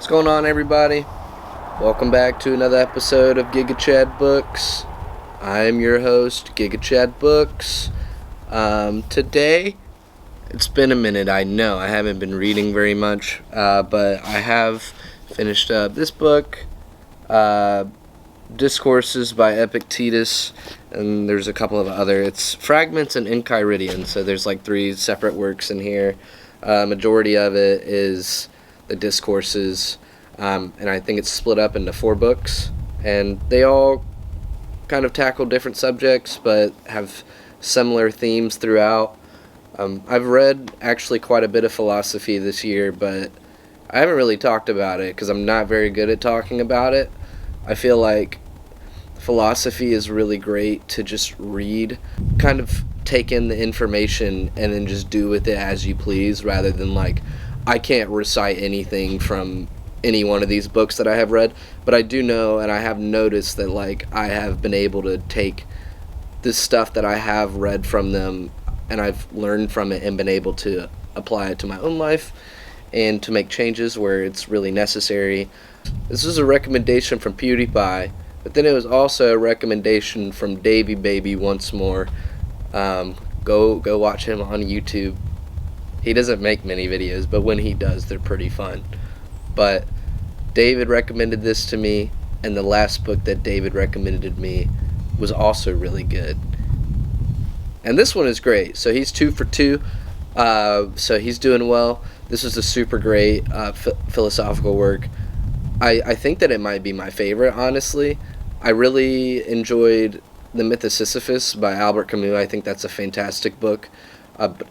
going on, everybody? Welcome back to another episode of GigaChad Books. I am your host, GigaChad Books. Today, it's been a minute, I know. I haven't been reading very much, but I have finished up this book, Discourses by Epictetus, and there's a couple of other. It's Fragments and Enchiridion, so there's like 3 separate works in here. Majority of it is the Discourses, and I think it's split up into 4 books, and they all kind of tackle different subjects, but have similar themes throughout. I've read actually quite a bit of philosophy this year, but I haven't really talked about it because I'm not very good at talking about it. I feel like philosophy is really great to just read, kind of take in the information and then just do with it as you please, rather than like, I can't recite anything from any one of these books that I have read, but I do know and I have noticed that like I have been able to take this stuff that I have read from them and I've learned from it and been able to apply it to my own life and to make changes where it's really necessary. This was a recommendation from PewDiePie, but then it was also a recommendation from Davey Baby once more. Go watch him on YouTube. He doesn't make many videos, but when he does, they're pretty fun. But David recommended this to me, and the last book that David recommended to me was also really good. And this one is great. So he's 2 for 2. So he's doing well. This is a super great philosophical work. I think that it might be my favorite, honestly. I really enjoyed The Myth of Sisyphus by Albert Camus. I think that's a fantastic book.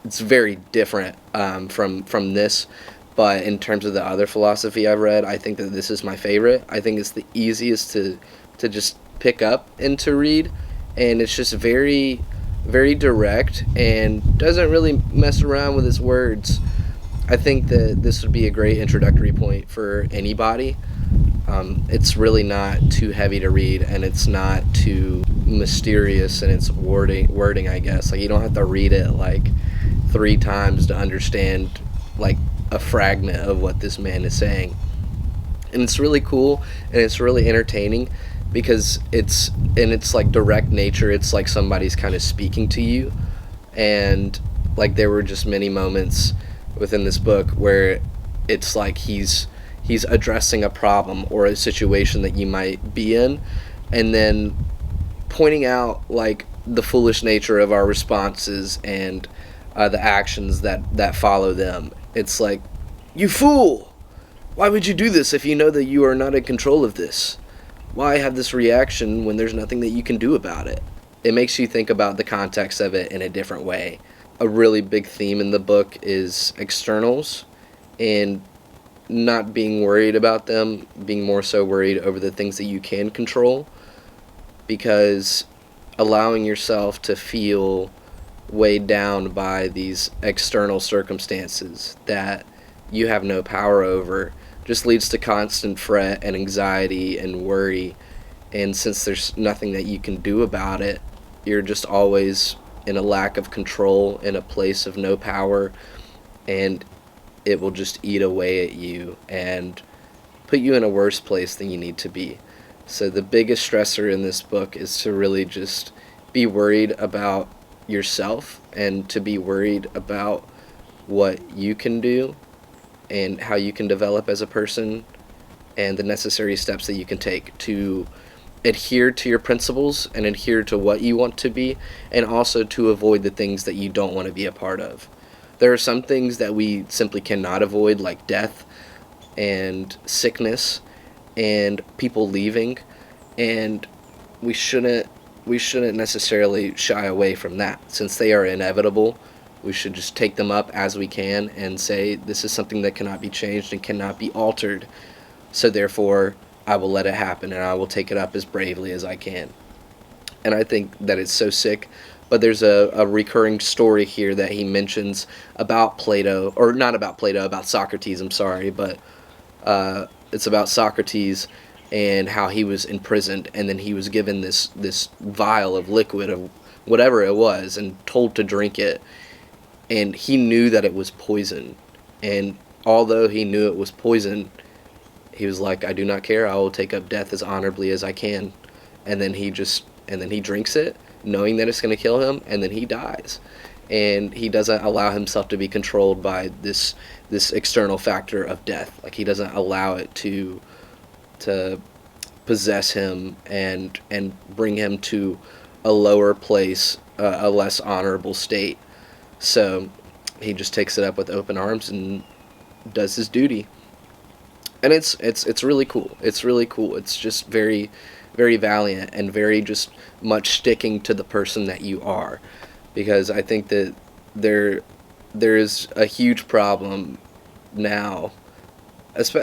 It's very different from this, but in terms of the other philosophy I've read, I think that this is my favorite. I think it's the easiest to just pick up and to read, and it's just very, very direct and doesn't really mess around with its words. I think that this would be a great introductory point for anybody. It's really not too heavy to read, and it's not too mysterious in its wording, I guess. Like, you don't have to read it like 3 times to understand like a fragment of what this man is saying. And it's really cool, and it's really entertaining because it's in its like direct nature. It's like somebody's kind of speaking to you, and like there were just many moments within this book where it's like he's addressing a problem or a situation that you might be in, and then pointing out like the foolish nature of our responses and the actions that follow them. It's like, you fool! Why would you do this if you know that you are not in control of this? Why have this reaction when there's nothing that you can do about it? It makes you think about the context of it in a different way. A really big theme in the book is externals and not being worried about them, being more so worried over the things that you can control, because allowing yourself to feel weighed down by these external circumstances that you have no power over just leads to constant fret and anxiety and worry, and since there's nothing that you can do about it, you're just always in a lack of control, in a place of no power, and it will just eat away at you and put you in a worse place than you need to be. So the biggest stressor in this book is to really just be worried about yourself and to be worried about what you can do and how you can develop as a person and the necessary steps that you can take to adhere to your principles and adhere to what you want to be, and also to avoid the things that you don't want to be a part of. There are some things that we simply cannot avoid, like death and sickness and people leaving, and we shouldn't necessarily shy away from that. Since they are inevitable, we should just take them up as we can and say, this is something that cannot be changed and cannot be altered, so therefore I will let it happen and I will take it up as bravely as I can. And I think that it's so sick. But there's a recurring story here that he mentions about Plato, or not about Plato, about Socrates, I'm sorry, but it's about Socrates and how he was imprisoned, and then he was given this vial of liquid of whatever it was and told to drink it, and he knew that it was poison, and although he knew it was poison, he was like, I do not care, I will take up death as honorably as I can. And then he drinks it, knowing that it's going to kill him, and then he dies. And he doesn't allow himself to be controlled by this external factor of death. Like, he doesn't allow it to possess him and bring him to a lower place, a less honorable state. So he just takes it up with open arms and does his duty. And it's really cool. It's really cool. It's just very, very valiant and very just much sticking to the person that you are. Because I think that there is a huge problem now.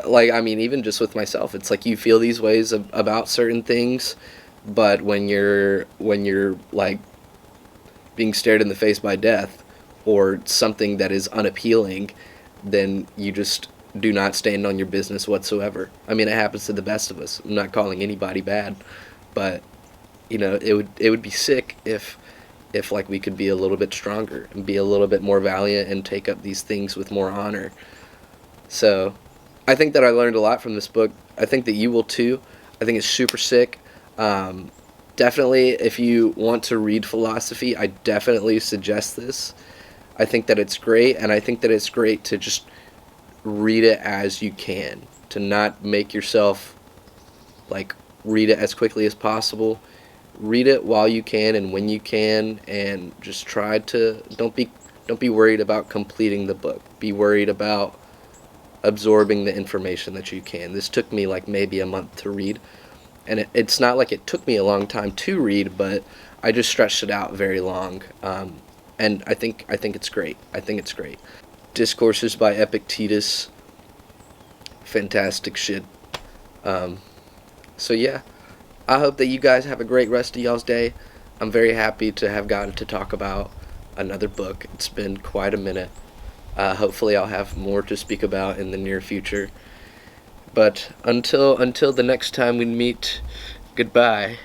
Like, I mean, even just with myself, it's like you feel these ways about certain things, but when you're like being stared in the face by death or something that is unappealing, then you just do not stand on your business whatsoever. I mean, it happens to the best of us. I'm not calling anybody bad, but you know, it would be sick if like we could be a little bit stronger and be a little bit more valiant and take up these things with more honor. So I think that I learned a lot from this book. I think that you will too. I think it's super sick. Definitely, if you want to read philosophy, I definitely suggest this. I think that it's great, and I think that it's great to just read it as you can, to not make yourself like read it as quickly as possible. Read it while you can and when you can, and just try to don't be worried about completing the book. Be worried about absorbing the information that you can. This took me like maybe a month to read, and it's not like it took me a long time to read, but I just stretched it out very long, and I think it's great. I think it's great. Discourses by Epictetus, fantastic shit. So yeah, I hope that you guys have a great rest of y'all's day. I'm very happy to have gotten to talk about another book. It's been quite a minute. Hopefully I'll have more to speak about in the near future. But until the next time we meet, goodbye.